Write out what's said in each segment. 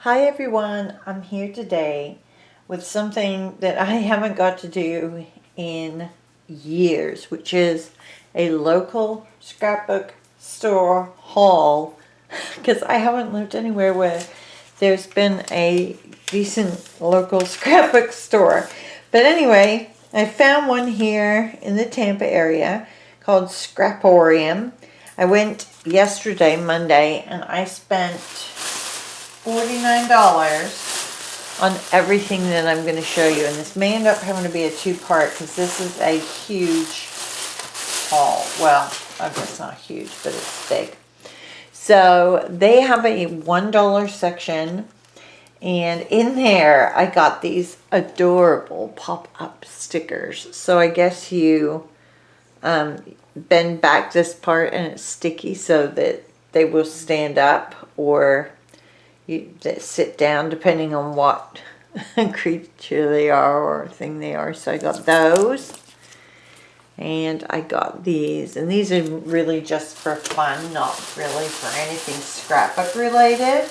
Hi everyone, I'm here today with something that I haven't got to do in years, which is a local scrapbook store haul, because I haven't lived anywhere where there's been a decent local scrapbook store. But anyway, I found one here in the Tampa area called Scraporium. I went yesterday, Monday, and I spent $49 on everything that I'm going to show you, and this may end up having to be a two-part because this is a huge haul. Well, I guess it's not huge, but it's big. So they have a $1 section, and in there I got these adorable pop-up stickers. So I guess you bend back this part and it's sticky so that they will stand up, or that sit down depending on what creature they are or thing they are. So I got those, and I got these, and these are really just for fun, not really for anything scrapbook related.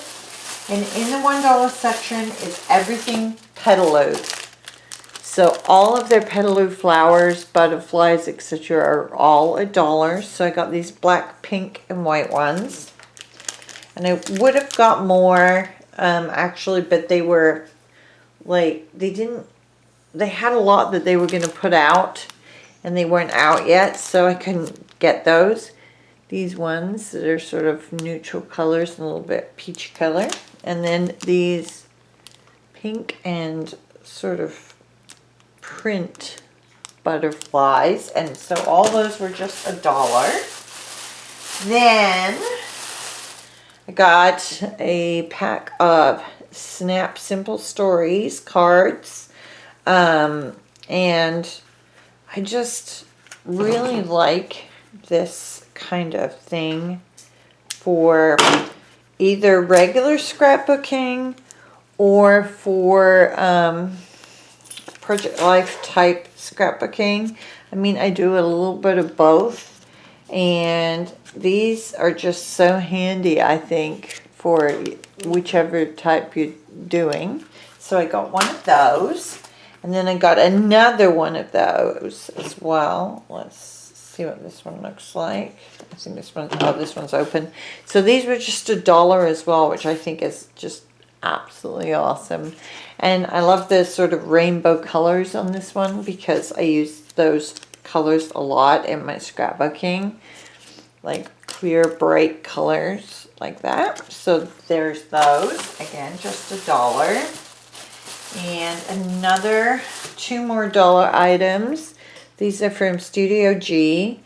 And in the $1 section is everything petaloo. So all of their petaloo flowers, butterflies, etc. are all $1. So I got these black, pink, and white ones. And I would have got more, actually, but they were, like, they had a lot that they were going to put out, and they weren't out yet, so I couldn't get those. These ones that are sort of neutral colors and a little bit peach color. And then these pink and sort of print butterflies. And so all those were just $1. Then I got a pack of Snap Simple Stories cards, and I just really like this kind of thing for either regular scrapbooking or for Project Life type scrapbooking. I mean, I do a little bit of both, and these are just so handy, I think, for whichever type you're doing. So I got one of those, and then I got another one of those as well. Let's see what this one looks like. I think this one's open. So these were just $1 as well, which I think is just absolutely awesome. And I love the sort of rainbow colors on this one because I use those colors a lot in my scrapbooking, like clear, bright colors like that. So there's those. Again, just $1. And another 2 more dollar items. These are from Studio G.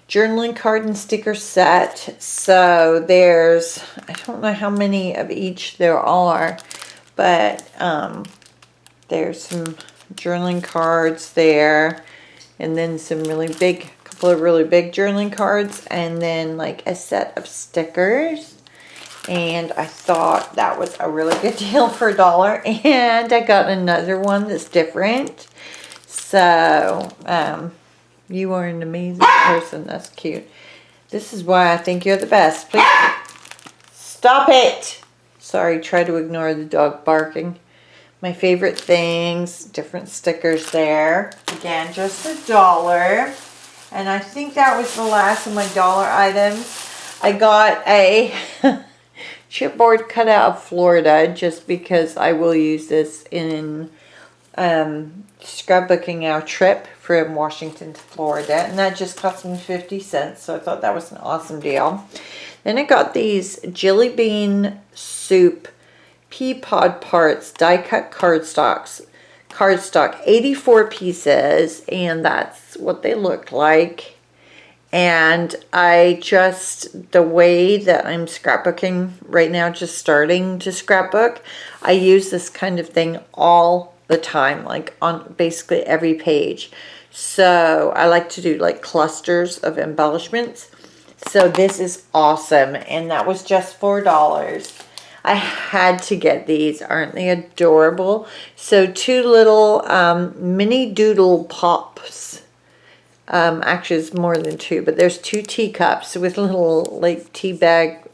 Journaling card and sticker set. So there's, I don't know how many of each there are, but there's some journaling cards there, and then some really big, couple of really big journaling cards, and then like a set of stickers. And I thought that was a really good deal for $1. And I got another one that's different. So, you are an amazing person. That's cute. This is why I think you're the best. Please stop it. Sorry, try to ignore the dog barking. My favorite things, different stickers there. Again, just $1. And I think that was the last of my dollar items. I got a chipboard cut out of Florida just because I will use this in scrapbooking our trip from Washington to Florida, and that just cost me 50 cents, so I thought that was an awesome deal. Then I got these jelly bean soup pea pod parts, die cut cardstock, 84 pieces, and that's what they look like. And I just, the way that I'm scrapbooking right now, just starting to scrapbook, I use this kind of thing all the time, like on basically every page. So I like to do like clusters of embellishments. So this is awesome, and that was just $4. I had to get these. Aren't they adorable? So 2 little mini doodle pops. Actually, it's more than 2, but there's 2 teacups with little like tea bag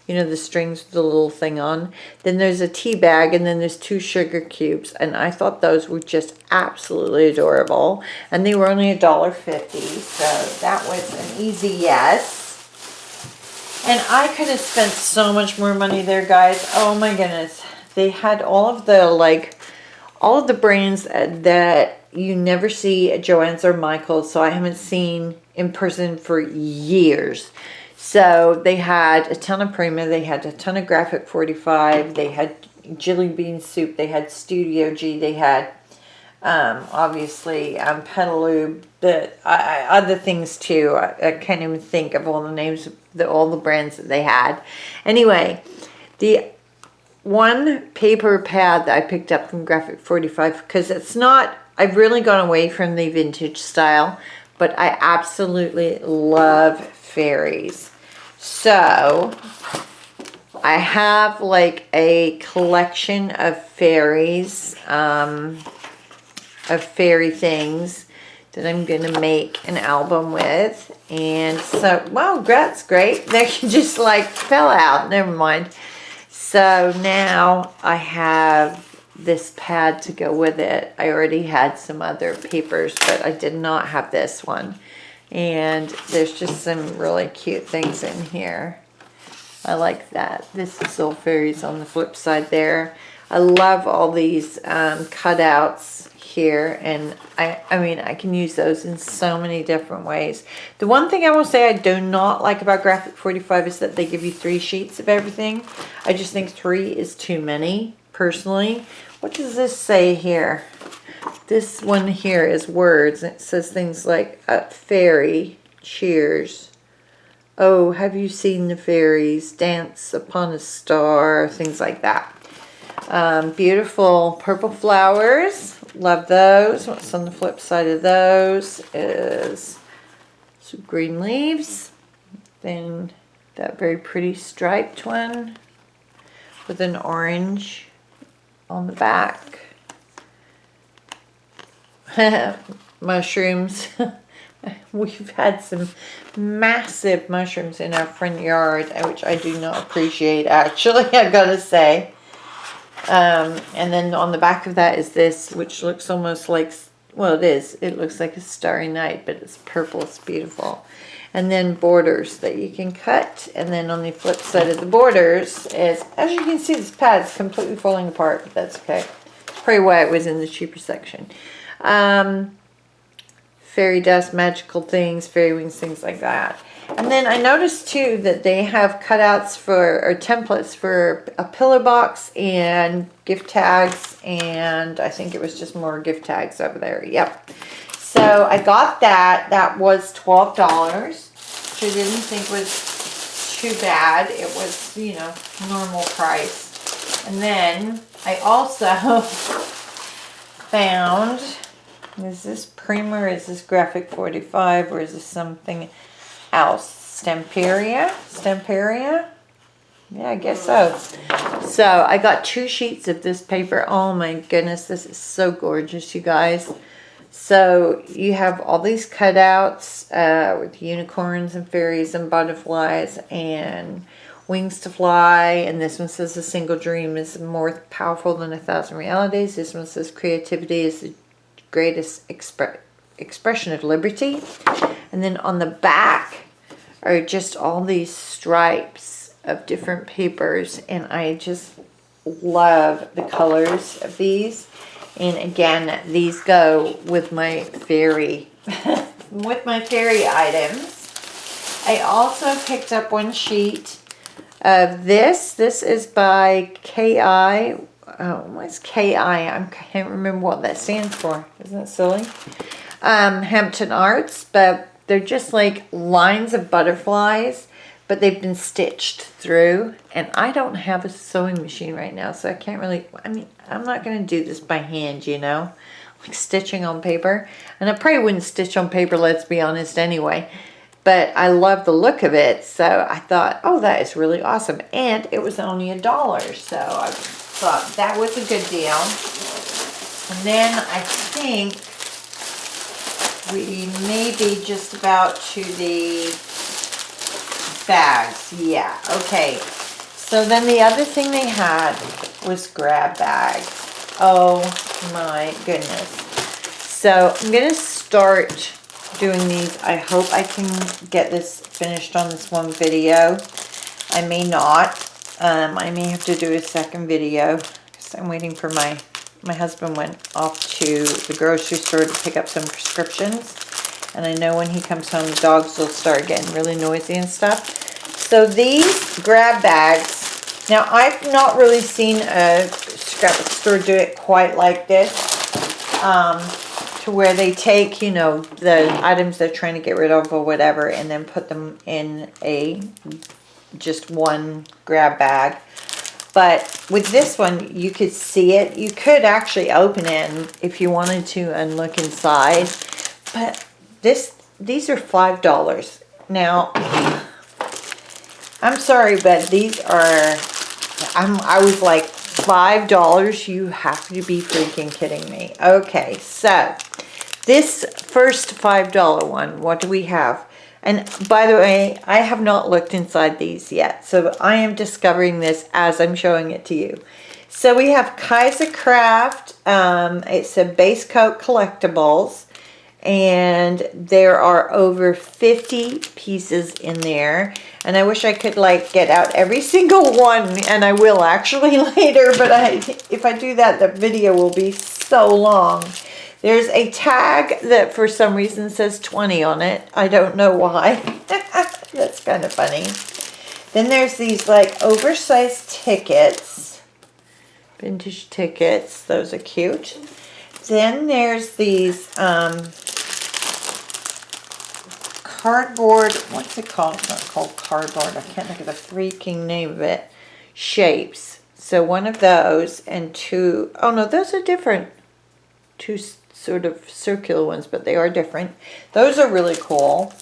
You know, the strings with the little thing on. Then there's a tea bag, and then there's 2 sugar cubes. And I thought those were just absolutely adorable. And they were only $1.50, so that was an easy yes. And I could have spent so much more money there, guys. Oh my goodness. They had all of the brands that you never see at Joann's or Michael's, so I haven't seen in person for years. So they had a ton of Prima, they had a ton of Graphic 45, they had Jelly Bean Soup, they had Studio G, they had obviously Petaloo, other things too. I can't even think of all the names of all the brands that they had. Anyway, the one paper pad that I picked up from Graphic 45, because it's not, I've really gone away from the vintage style, but I absolutely love fairies. So I have like a collection of fairies, of fairy things that I'm going to make an album with. And so, wow, that's great. They just like fell out. Never mind. So now I have this pad to go with it. I already had some other papers, but I did not have this one. And there's just some really cute things in here. I like that. This is little fairies on the flip side there. I love all these cutouts here, and I mean, I can use those in so many different ways. The one thing I will say I do not like about Graphic 45 is that they give you 3 sheets of everything. I just think 3 is too many, personally. What does this say here? This one here is words. It says things like fairy, cheers. Oh, have you seen the fairies dance upon a star? Things like that. Beautiful purple flowers. Love those. What's on the flip side of those is some green leaves. Then that very pretty striped one with an orange on the back. Mushrooms. We've had some massive mushrooms in our front yard, which I do not appreciate, actually, I gotta say. And then on the back of that is this, which looks almost like, well, it is. It looks like a starry night, but it's purple. It's beautiful. And then borders that you can cut. And then on the flip side of the borders is, as you can see, this pad is completely falling apart, but that's okay. It's probably why it was in the cheaper section. Fairy dust, magical things, fairy wings, things like that. And then I noticed too that they have cutouts for, or templates for a pillow box and gift tags, and I think it was just more gift tags over there. Yep. So I got that. That was $12, which I didn't think was too bad. It was, you know, normal price. And then I also found, is this Prima or is this Graphic 45 or is this something else? Stamperia? Yeah, I guess so. So I got 2 sheets of this paper. Oh my goodness, this is so gorgeous, you guys. So you have all these cutouts with unicorns and fairies and butterflies and wings to fly. And this one says a single dream is more powerful than 1,000 realities. This one says creativity is the greatest expression of liberty. And then on the back are just all these stripes of different papers, and I just love the colors of these. And again, these go with my fairy with my fairy items. I also picked up 1 sheet of this. This is by KI. Oh, what's KI? I can't remember what that stands for. Isn't that silly? Hampton Arts, but they're just like lines of butterflies, but they've been stitched through. And I don't have a sewing machine right now, so I can't really, I mean, I'm not going to do this by hand, you know, like stitching on paper. And I probably wouldn't stitch on paper, let's be honest, anyway. But I love the look of it, so I thought, oh, that is really awesome. And it was only $1, so I thought that was a good deal. And then I think we may be just about to the bags. Yeah, okay. So then the other thing they had was grab bags. Oh my goodness. So I'm going to start doing these. I hope I can get this finished on this one video. I may not. I may have to do a second video because I'm waiting for my husband went off to the grocery store to pick up some prescriptions. And I know when he comes home, the dogs will start getting really noisy and stuff. So these grab bags, now I've not really seen a scrapbook store do it quite like this, to where they take, you know, the items they're trying to get rid of or whatever, and then put them in just one grab bag. But with this one, you could see it. You could actually open it if you wanted to and look inside. But these are $5. Now, I'm sorry, but these are, I was like, $5? You have to be freaking kidding me. Okay, so this first $5 one, what do we have? And by the way, I have not looked inside these yet, so I am discovering this as I'm showing it to you. So we have Kaiser Craft. It's a base coat collectibles, and there are over 50 pieces in there. And I wish I could like get out every single one, and I will actually later, but if I do that, the video will be so long. There's a tag that for some reason says 20 on it. I don't know why. That's kind of funny. Then there's these like oversized tickets. Vintage tickets. Those are cute. Then there's these cardboard. What's it called? It's not called cardboard. I can't think of the freaking name of it. Shapes. So one of those and two. Oh no, those are different. Two sort of circular ones, but they are different. Those are really cool.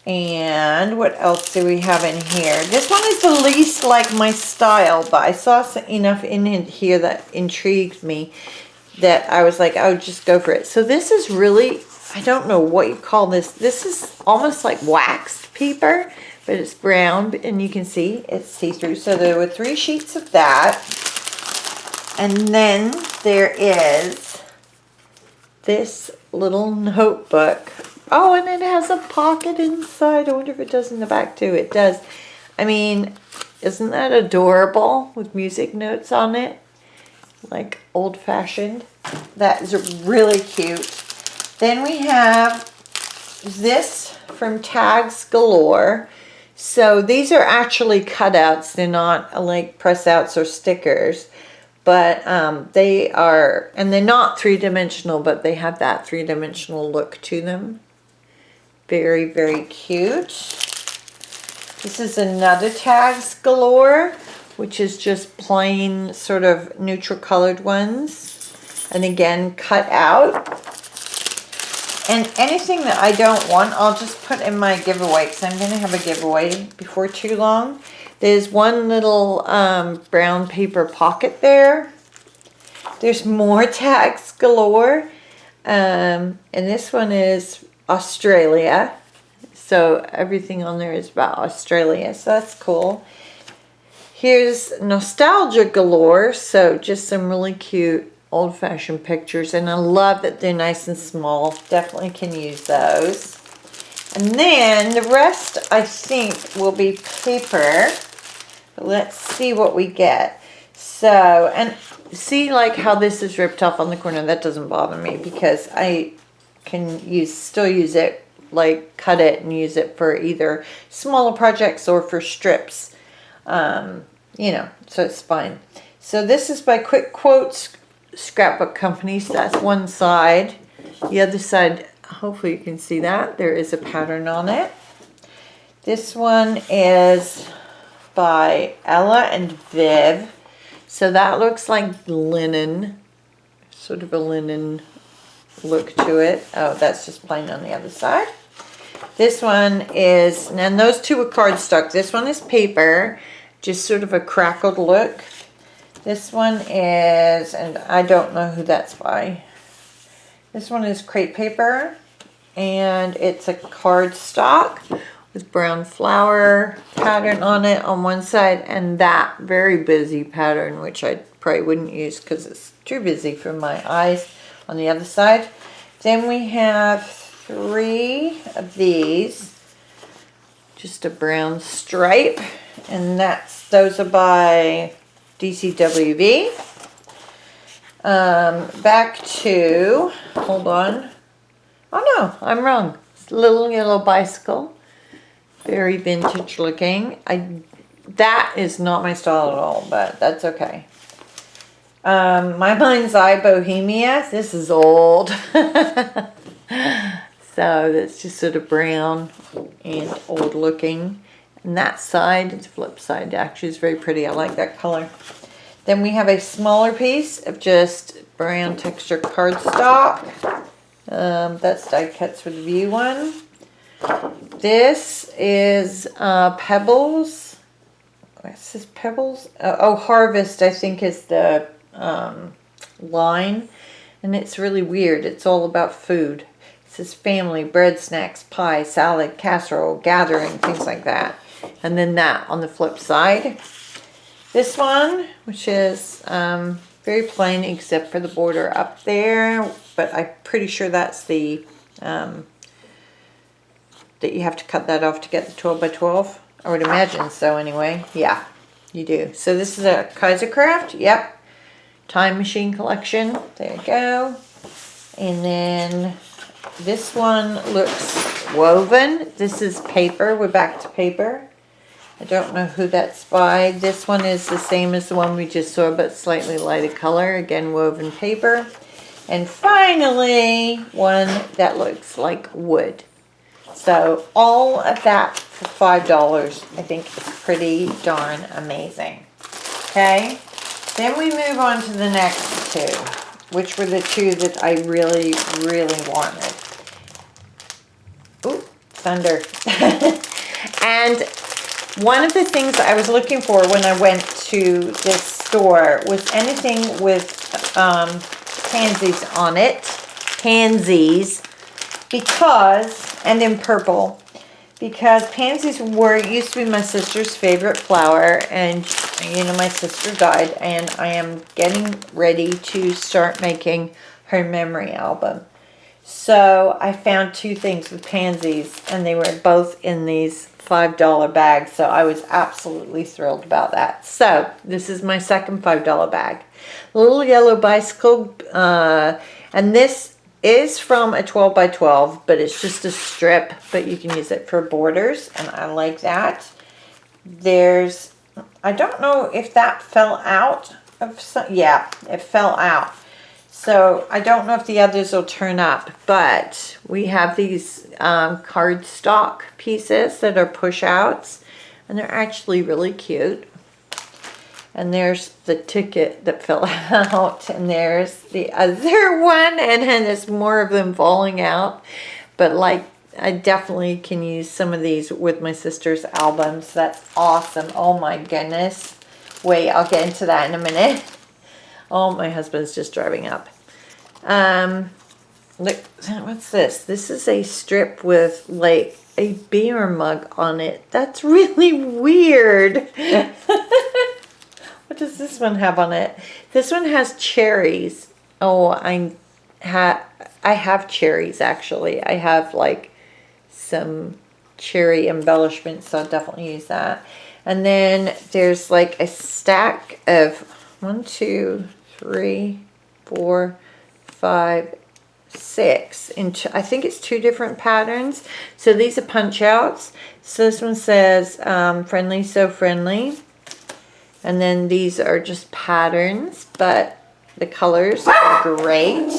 And what else do we have in here? This one is the least like my style, but I saw enough in here that intrigued me that I was like, oh, just go for it. So this is really, I don't know what you call this. This is almost like waxed paper, but it's brown, and you can see it's see-through. So there were 3 sheets of that. And then there is this little notebook. Oh, and it has a pocket inside. I wonder if it does in the back too. It does. I mean, isn't that adorable with music notes on it? Like old-fashioned. That is really cute. Then we have this from Tags Galore. So these are actually cutouts. They're not like press outs or stickers. But they are, and they're not 3-dimensional, but they have that 3-dimensional look to them. Very, very cute. This is another Tags Galore, which is just plain sort of neutral colored ones. And again, cut out. And anything that I don't want, I'll just put in my giveaway, because I'm going to have a giveaway before too long. There's one little brown paper pocket there. There's more Tags Galore. And this one is Australia. So everything on there is about Australia. So that's cool. Here's Nostalgia Galore. So just some really cute old-fashioned pictures. And I love that they're nice and small. Definitely can use those. And then the rest, I think, will be paper. Let's see what we get. So, and see like how this is ripped off on the corner. That doesn't bother me because I can still use it, like cut it and use it for either smaller projects or for strips. You know, so it's fine. So this is by Quick Quotes Scrapbook Company. So that's one side. The other side, hopefully you can see that. There is a pattern on it. This one is by Ella and Viv. So that looks like linen, sort of a linen look to it. Oh, that's just plain on the other side. This one is, and those two are cardstock. This one is paper, just sort of a crackled look. This one is, and I don't know who that's by. This one is crepe paper, and it's a cardstock with brown flower pattern on it on one side, and that very busy pattern, which I probably wouldn't use because it's too busy for my eyes, on the other side. Then we have 3 of these, just a brown stripe, and those are by DCWV. Back to, hold on. Oh no, I'm wrong. It's a little yellow bicycle. Very vintage looking. That is not my style at all, but that's okay. My Mind's Eye Bohemia. This is old. So that's just sort of brown and old looking. And that side, the flip side, actually is very pretty. I like that color. Then we have a smaller piece of just brown texture cardstock. That's die cuts for the View one. This is Pebbles. This is Pebbles. Harvest, I think, is the line. And it's really weird. It's all about food. It says family, bread, snacks, pie, salad, casserole, gathering, things like that. And then that on the flip side. This one, which is very plain except for the border up there, but I'm pretty sure that's the, that you have to cut that off to get the 12 by 12. I would imagine so anyway. Yeah, you do. So this is a Kaisercraft, yep. Time Machine collection, there you go. And then this one looks woven. This is paper, we're back to paper. I don't know who that's by. This one is the same as the one we just saw, but slightly lighter color. Again, woven paper. And finally, one that looks like wood. So all of that for $5, I think is pretty darn amazing. Okay, then we move on to the next 2, which were the 2 that I really, really wanted. Ooh, thunder. And one of the things I was looking for when I went to this store was anything with pansies on it. Pansies. Because, and in purple, because pansies used to be my sister's favorite flower, and you know, my sister died, and I am getting ready to start making her memory album. So I found 2 things with pansies, and they were both in these $5 bags, so I was absolutely thrilled about that. So this is my second $5 bag. Little yellow bicycle, and this is from a 12 by 12, but it's just a strip, but you can use it for borders, and I like that. There's, I don't know if that fell out of some, yeah, it fell out. So I don't know if the others will turn up, but we have these cardstock pieces that are push outs, and they're actually really cute. And there's the ticket that fell out, and there's the other one, and then there's more of them falling out. But like, I definitely can use some of these with my sister's albums. That's awesome. Oh my goodness. Wait, I'll get into that in a minute. Oh, my husband's just driving up. Look, what's this? This is a strip with like a beer mug on it. That's really weird. What does this one have on it? This one has cherries. Oh, I have cherries actually. I have like some cherry embellishments, so I'll definitely use that. And then there's like a stack of 1, 2, 3, 4, 5, 6. I think it's 2 different patterns. So these are punch outs. So this one says friendly, so friendly. And then these are just patterns, but the colors are great.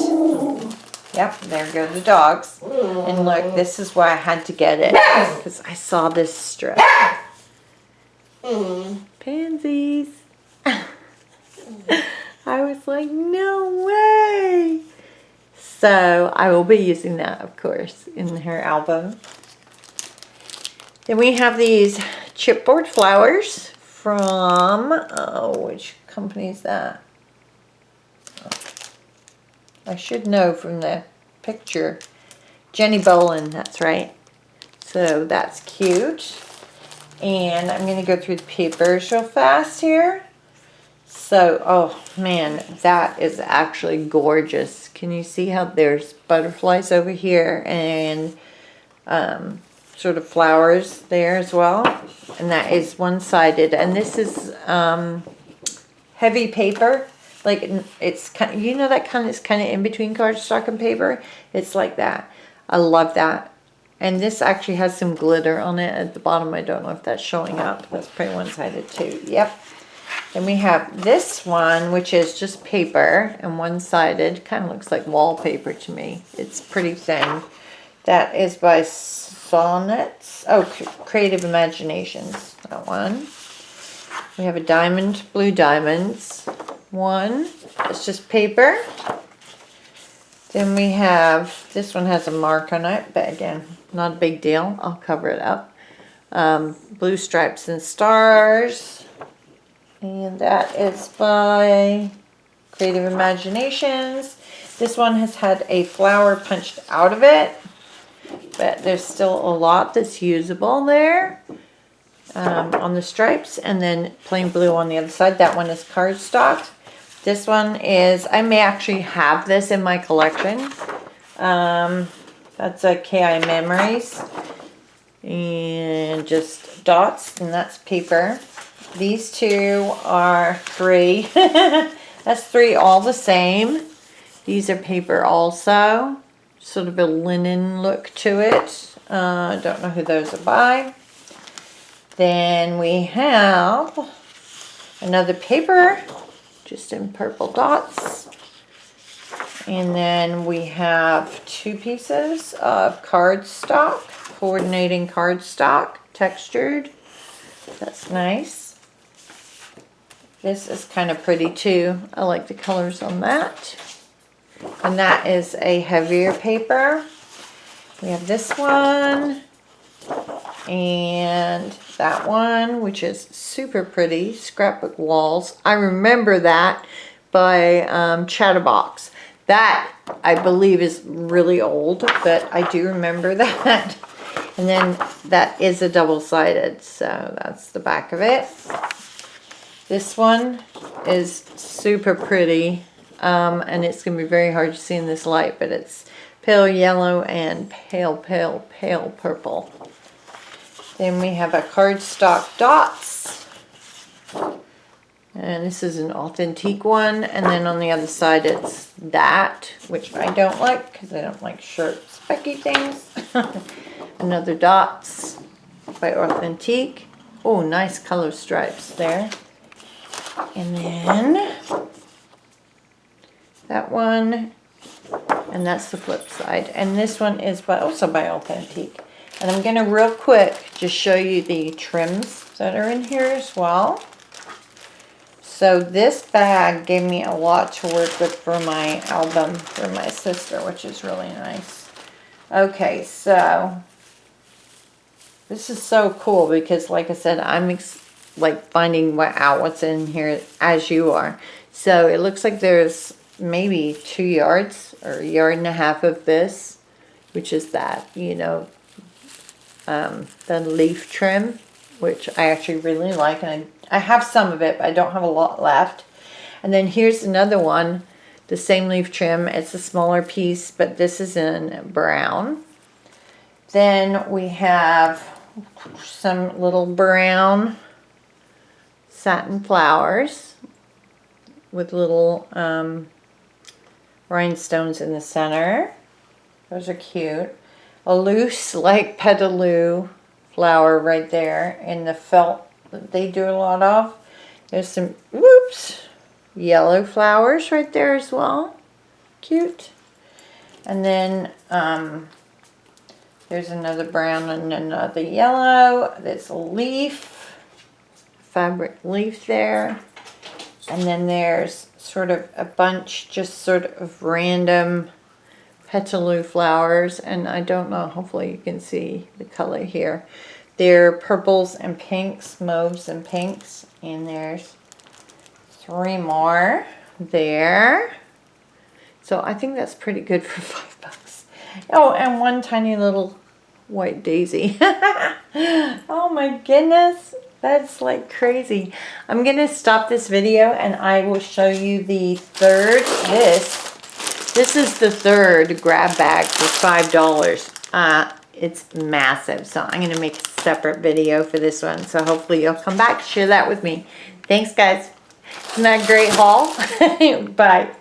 Yep, there go the dogs. And look, this is why I had to get it, because I saw this strip. Pansies. I was like, no way. So I will be using that, of course, in her album. Then we have these chipboard flowers from, which company is that? I should know from the picture. Jenny Bolin, that's right. So that's cute. And I'm going to go through the papers real fast here. So, oh man, that is actually gorgeous. Can you see how there's butterflies over here and sort of flowers there as well? And that is one-sided. And this is heavy paper. Like it's kind of, you know, that kind of is kind of in between cardstock and paper. It's like that. I love that. And this actually has some glitter on it at the bottom. I don't know if that's showing up. That's pretty one-sided too. Yep. Then we have this one, which is just paper and one-sided. Kind of looks like wallpaper to me. It's pretty thin. That is by Sonnets. Oh, Creative Imaginations. That one. We have a diamond, blue diamonds. One. It's just paper. Then we have, this one has a mark on it, but again, not a big deal. I'll cover it up. Blue Stripes and Stars. And that is by Creative Imaginations. This one has had a flower punched out of it, but there's still a lot that's usable there on the stripes. And then plain blue on the other side. That one is cardstock. This one is, I may actually have this in my collection. That's a KI Memories. And just dots, and that's paper. These two are 3. That's 3 all the same. These are paper also. Sort of a linen look to it. I don't know who those are by. Then we have another paper. Just in purple dots. And then we have 2 pieces of cardstock, coordinating cardstock, textured. That's nice. This is kind of pretty too. I like the colors on that. And that is a heavier paper. We have this one. And that one, which is super pretty, Scrapbook Walls. I remember that by Chatterbox. That, I believe, is really old, but I do remember that. And then that is a double-sided, so that's the back of it. This one is super pretty, and it's going to be very hard to see in this light, but it's pale yellow and pale, pale, pale purple. Then we have a cardstock dots. And this is an authentic one. And then on the other side it's that, which I don't like because I don't like short specky things. Another dots by Authentic. Oh, nice color stripes there. And then that one. And that's the flip side. And this one is also by Authentic. And I'm going to real quick just show you the trims that are in here as well. So this bag gave me a lot to work with for my album for my sister, which is really nice. Okay, so this is so cool because, like I said, I'm like finding out what's in here as you are. So it looks like there's maybe 2 yards or 1.5 yards of this, which is that, you know, the leaf trim, which I actually really like, and I have some of it, but I don't have a lot left. And then here's another one, the same leaf trim. It's a smaller piece, but this is in brown. Then we have some little brown satin flowers with little rhinestones in the center. Those are cute. A loose, like petaloo flower right there in the felt that they do a lot of. There's some, whoops, yellow flowers right there as well. Cute. And then there's another brown and another yellow. There's a leaf, fabric leaf there. And then there's sort of a bunch, just sort of random petaloo flowers, and I don't know, hopefully you can see the color here. They're purples and pinks, mauves and pinks, and there's 3 more there. So I think that's pretty good for $5. Oh, and one tiny little white daisy. Oh my goodness. That's like crazy. I'm going to stop this video and I will show you the third. This is the third grab bag for $5. It's massive. So I'm going to make a separate video for this one. So hopefully you'll come back, share that with me. Thanks guys. Isn't that a great haul? Bye.